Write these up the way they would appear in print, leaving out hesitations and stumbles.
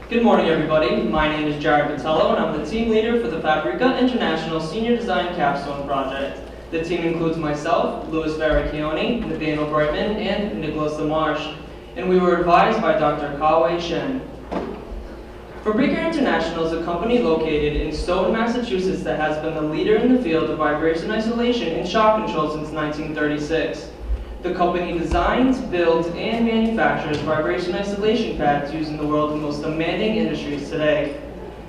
Good morning, everybody. My name is Jared Vitello, and I'm the team leader for the Fabrica International Senior Design Capstone project. The team includes myself, Louis Varricchione, Nathaniel Brightman, and Nicholas LaMarche, and we were advised by Dr. Kawei Shen. Fabrica International is a company located in Stoughton, Massachusetts that has been the leader in the field of vibration isolation and shock control since 1936. The company designs, builds, and manufactures vibration isolation pads used in the world's most demanding industries today.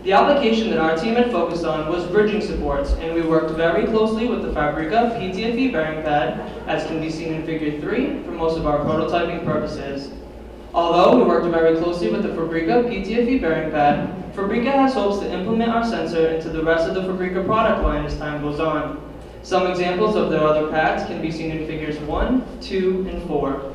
The application that our team had focused on was bridging supports, and we worked very closely with the Fabrica PTFE bearing pad, as can be seen in Figure 3, for most of our prototyping purposes. Although we worked very closely with the Fabrica PTFE bearing pad, Fabrica has hopes to implement our sensor into the rest of the Fabrica product line as time goes on. Some examples of their other pads can be seen in Figures 1, 2, and 4.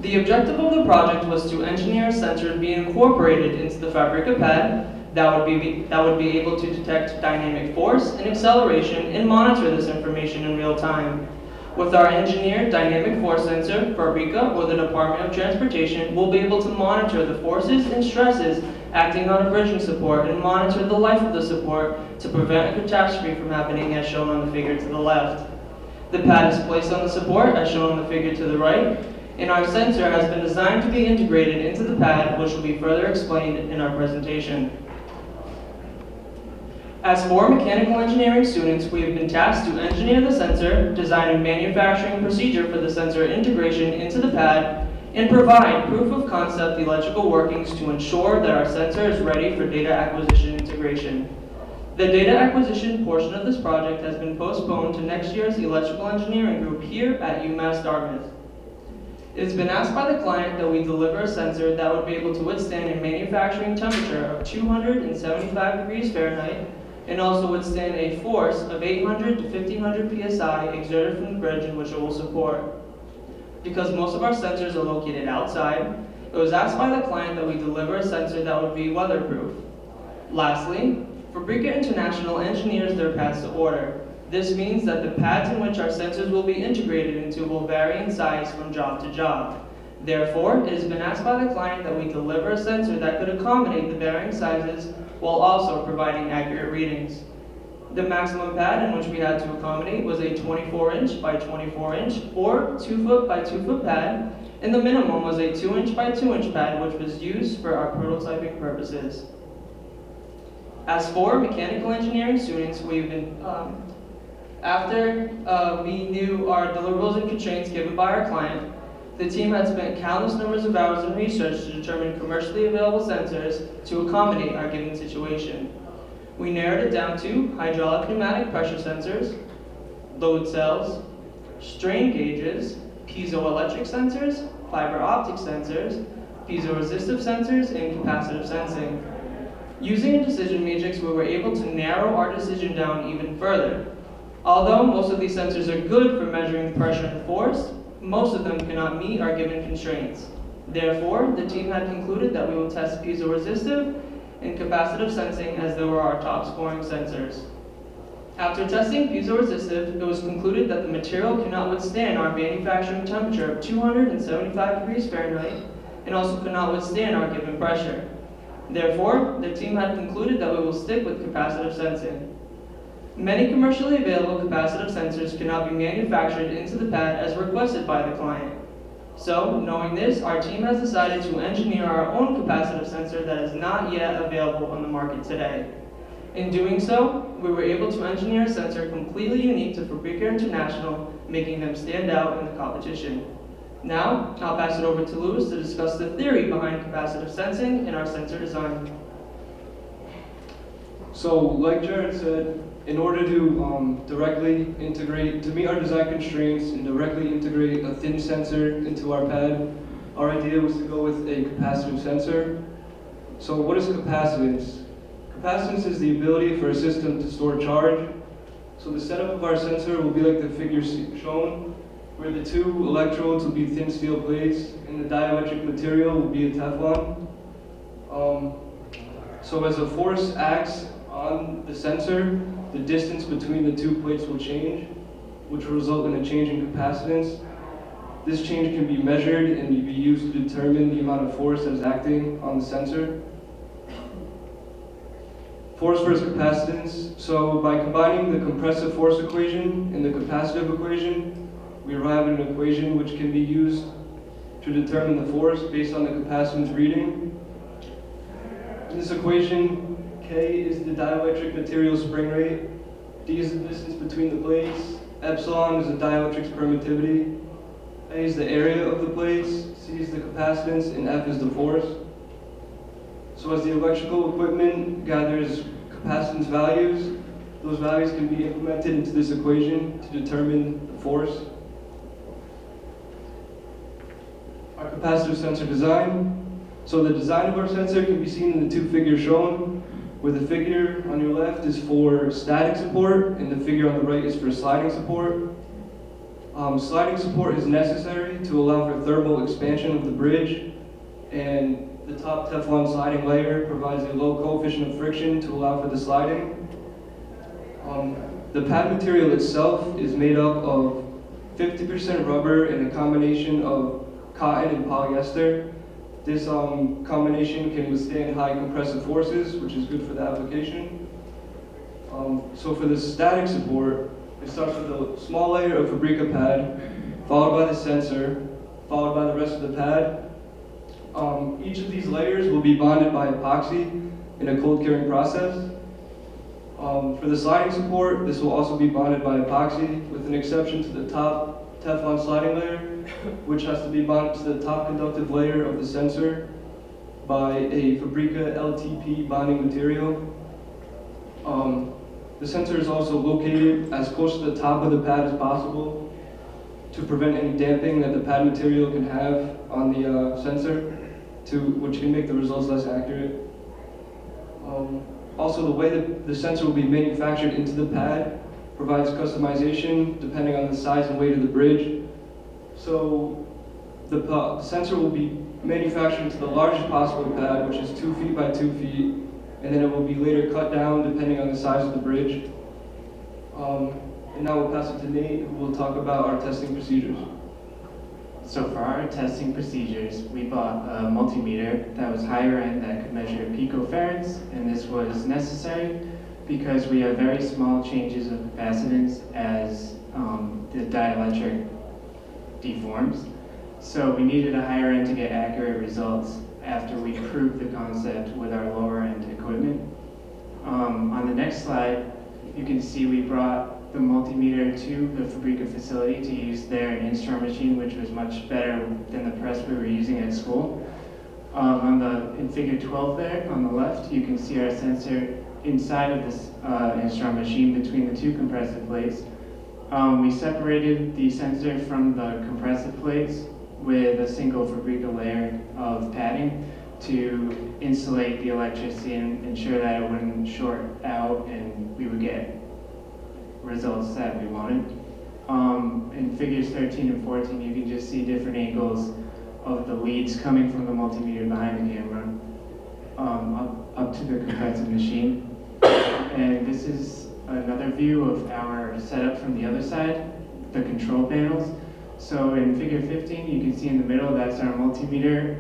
The objective of the project was to engineer a sensor to be incorporated into the Fabrica pad that would be able to detect dynamic force and acceleration and monitor this information in real time. With our engineered dynamic force sensor, Fabrica or the Department of Transportation will be able to monitor the forces and stresses acting on a bridging support and monitor the life of the support to prevent a catastrophe from happening as shown on the figure to the left. The pad is placed on the support as shown on the figure to the right, and our sensor has been designed to be integrated into the pad, which will be further explained in our presentation. As for mechanical engineering students, we have been tasked to engineer the sensor, design a manufacturing procedure for the sensor integration into the pad, and provide proof of concept electrical workings to ensure that our sensor is ready for data acquisition integration. The data acquisition portion of this project has been postponed to next year's electrical engineering group here at UMass Dartmouth. It has been asked by the client that we deliver a sensor that would be able to withstand a manufacturing temperature of 275 degrees Fahrenheit and also withstand a force of 800 to 1500 psi exerted from the bridge in which it will support. Because most of our sensors are located outside, it was asked by the client that we deliver a sensor that would be weatherproof. Lastly, Fabrica International engineers their pads to order. This means that the pads in which our sensors will be integrated into will vary in size from job to job. Therefore, it has been asked by the client that we deliver a sensor that could accommodate the varying sizes while also providing accurate readings. The maximum pad in which we had to accommodate was a 24-inch by 24-inch or 2-foot by 2-foot pad, and the minimum was a 2-inch by 2-inch pad, which was used for our prototyping purposes. As for mechanical engineering students, we've been, after we knew our deliverables and constraints given by our client, the team had spent countless numbers of hours in research to determine commercially available sensors to accommodate our given situation. We narrowed it down to hydraulic pneumatic pressure sensors, load cells, strain gauges, piezoelectric sensors, fiber optic sensors, piezoresistive sensors, and capacitive sensing. Using a decision matrix, we were able to narrow our decision down even further. Although most of these sensors are good for measuring pressure and force, most of them cannot meet our given constraints. Therefore, the team had concluded that we will test piezoresistive and capacitive sensing as they were our top scoring sensors. After testing piezoresistive, it was concluded that the material cannot withstand our manufacturing temperature of 275 degrees Fahrenheit and also cannot withstand our given pressure. Therefore, the team had concluded that we will stick with capacitive sensing. Many commercially available capacitive sensors cannot be manufactured into the pad as requested by the client. So, knowing this, our team has decided to engineer our own capacitive sensor that is not yet available on the market today. In doing so, we were able to engineer a sensor completely unique to Fabrica International, making them stand out in the competition. Now, I'll pass it over to Louis to discuss the theory behind capacitive sensing and our sensor design. So, like Jared said, in order to directly integrate, to meet our design constraints and directly integrate a thin sensor into our pad, our idea was to go with a capacitive sensor. So what is capacitance? Capacitance is the ability for a system to store charge. So the setup of our sensor will be like the figure shown, where the two electrodes will be thin steel plates and the dielectric material will be a Teflon. So as a force acts on the sensor, the distance between the two plates will change, which will result in a change in capacitance. This change can be measured and be used to determine the amount of force that is acting on the sensor. Force versus capacitance. So by combining the compressive force equation and the capacitive equation, we arrive at an equation which can be used to determine the force based on the capacitance reading. In this equation, K is the dielectric material spring rate, D is the distance between the plates, epsilon is the dielectric's permittivity, A is the area of the plates, C is the capacitance, and F is the force. So as the electrical equipment gathers capacitance values, those values can be implemented into this equation to determine the force. Our capacitive sensor design. So the design of our sensor can be seen in the two figures shown, where the figure on your left is for static support and the figure on the right is for sliding support. Sliding support is necessary to allow for thermal expansion of the bridge, and the top Teflon sliding layer provides a low coefficient of friction to allow for the sliding. The pad material itself is made up of 50% rubber and a combination of cotton and polyester. This combination can withstand high compressive forces, which is good for the application. So for the static support, it starts with a small layer of Fabrica pad, followed by the sensor, followed by the rest of the pad. Each of these layers will be bonded by epoxy in a cold curing process. For the sliding support, this will also be bonded by epoxy, with an exception to the top Teflon sliding layer, which has to be bonded to the top conductive layer of the sensor by a Fabrica LTP bonding material. The sensor is also located as close to the top of the pad as possible to prevent any damping that the pad material can have on the sensor, which can make the results less accurate. Also, the way that the sensor will be manufactured into the pad provides customization depending on the size and weight of the bridge. So the sensor will be manufactured into the largest possible pad, which is 2 feet by 2 feet, and then it will be later cut down depending on the size of the bridge. And now we'll pass it to Nate, who will talk about our testing procedures. So for our testing procedures, we bought a multimeter that was higher end that could measure picofarads, and this was necessary because we have very small changes of capacitance as the dielectric deforms. So we needed a higher end to get accurate results after we proved the concept with our lower end equipment. On the next slide, you can see we brought the multimeter to the Fabrica facility to use their in-store machine, which was much better than the press we were using at school. In figure 12 there, on the left, you can see our sensor inside of this in-store machine between the two compressive plates. We separated the sensor from the compressive plates with a single Fabrica layer of padding to insulate the electricity and ensure that it wouldn't short out and we would get results that we wanted. In figures 13 and 14, you can just see different angles of the leads coming from the multimeter behind the camera up to the compressive machine. And this is another view of our setup from the other side, the control panels. So in figure 15, you can see in the middle, that's our multimeter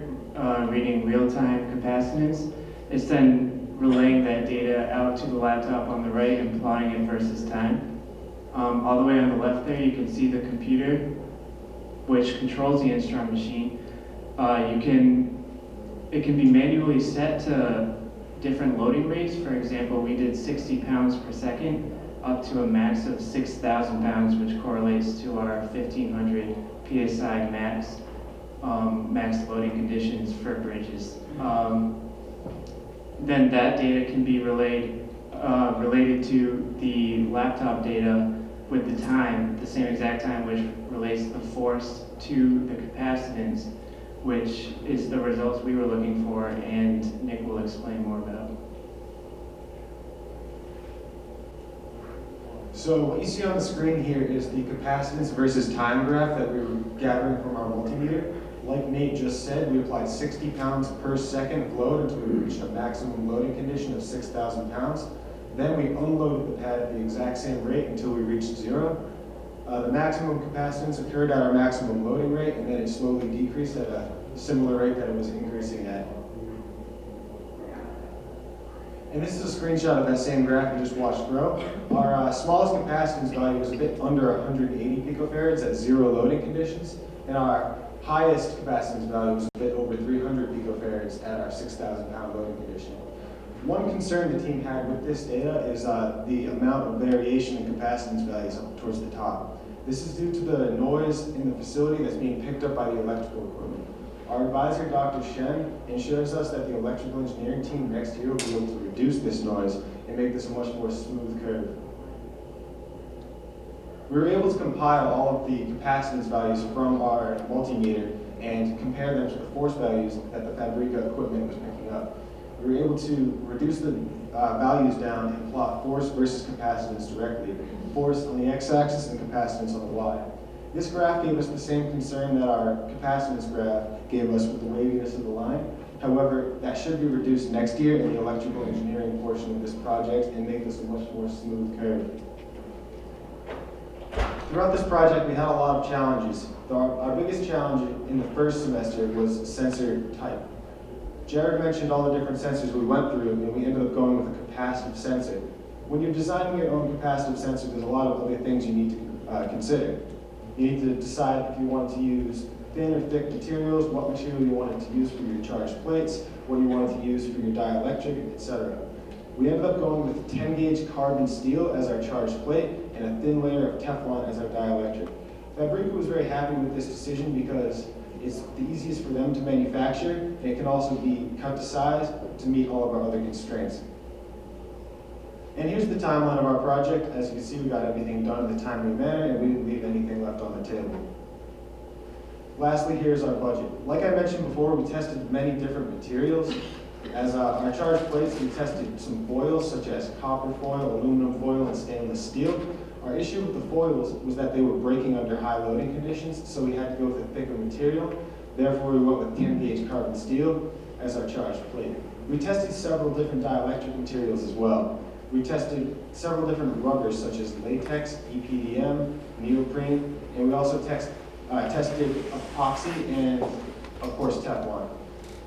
reading real-time capacitance. It's then relaying that data out to the laptop on the right and plotting it versus time. All the way on the left there, you can see the computer, which controls the instrument machine. It can be manually set to different loading rates. For example, we did 60 pounds per second up to a max of 6,000 pounds, which correlates to our 1,500 PSI max loading conditions for bridges. Then that data can be related to the laptop data with the time, the same exact time, which relates the force to the capacitance, which is the results we were looking for, and Nick will explain more about. So what you see on the screen here is the capacitance versus time graph that we were gathering from our multimeter. Like Nate just said, we applied 60 pounds per second of load until we reached a maximum loading condition of 6,000 pounds. Then we unloaded the pad at the exact same rate until we reached 0. The maximum capacitance occurred at our maximum loading rate, and then it slowly decreased at a similar rate that it was increasing at. And this is a screenshot of that same graph you just watched grow. Our smallest capacitance value was a bit under 180 picofarads at zero loading conditions, and our highest capacitance value was a bit over 300 picofarads at our 6,000 pound loading condition. One concern the team had with this data is the amount of variation in capacitance values up towards the top. This is due to the noise in the facility that's being picked up by the electrical equipment. Our advisor, Dr. Shen, ensures us that the electrical engineering team next year will be able to reduce this noise and make this a much more smooth curve. We were able to compile all of the capacitance values from our multimeter and compare them to the force values that the Fabrica equipment was picking up. We were able to reduce the values down and plot force versus capacitance directly. Force on the x-axis and capacitance on the y. This graph gave us the same concern that our capacitance graph gave us with the waviness of the line. However, that should be reduced next year in the electrical engineering portion of this project and make this a much more smooth curve. Throughout this project, we had a lot of challenges. Our biggest challenge in the first semester was sensor type. Jared mentioned all the different sensors we went through, and we ended up going with a capacitive sensor. When you're designing your own capacitive sensor, there's a lot of other things you need to consider. You need to decide if you want to use thin or thick materials, what material you wanted to use for your charged plates, what you wanted to use for your dielectric, etc. We ended up going with 10 gauge carbon steel as our charged plate and a thin layer of Teflon as our dielectric. Fabrica was very happy with this decision because it's the easiest for them to manufacture, and it can also be cut to size to meet all of our other constraints. And here's the timeline of our project. As you can see, we got everything done in a timely manner, and we didn't leave anything left on the table. Lastly, here's our budget. Like I mentioned before, we tested many different materials. As our charged plates, we tested some foils, such as copper foil, aluminum foil, and stainless steel. Our issue with the foils was that they were breaking under high loading conditions, so we had to go with a thicker material. Therefore, we went with 10 gauge carbon steel as our charged plate. We tested several different dielectric materials as well. We tested several different rubbers such as latex, EPDM, neoprene, and we also tested epoxy and, of course, Teflon.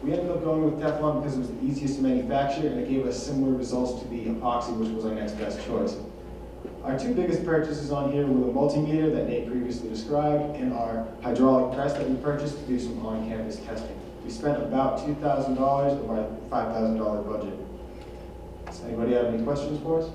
We ended up going with Teflon because it was the easiest to manufacture, and it gave us similar results to the epoxy, which was our next best choice. Our two biggest purchases on here were the multimeter that Nate previously described and our hydraulic press that we purchased to do some on-campus testing. We spent about $2,000 of our $5,000 budget. Does anybody have any questions for us?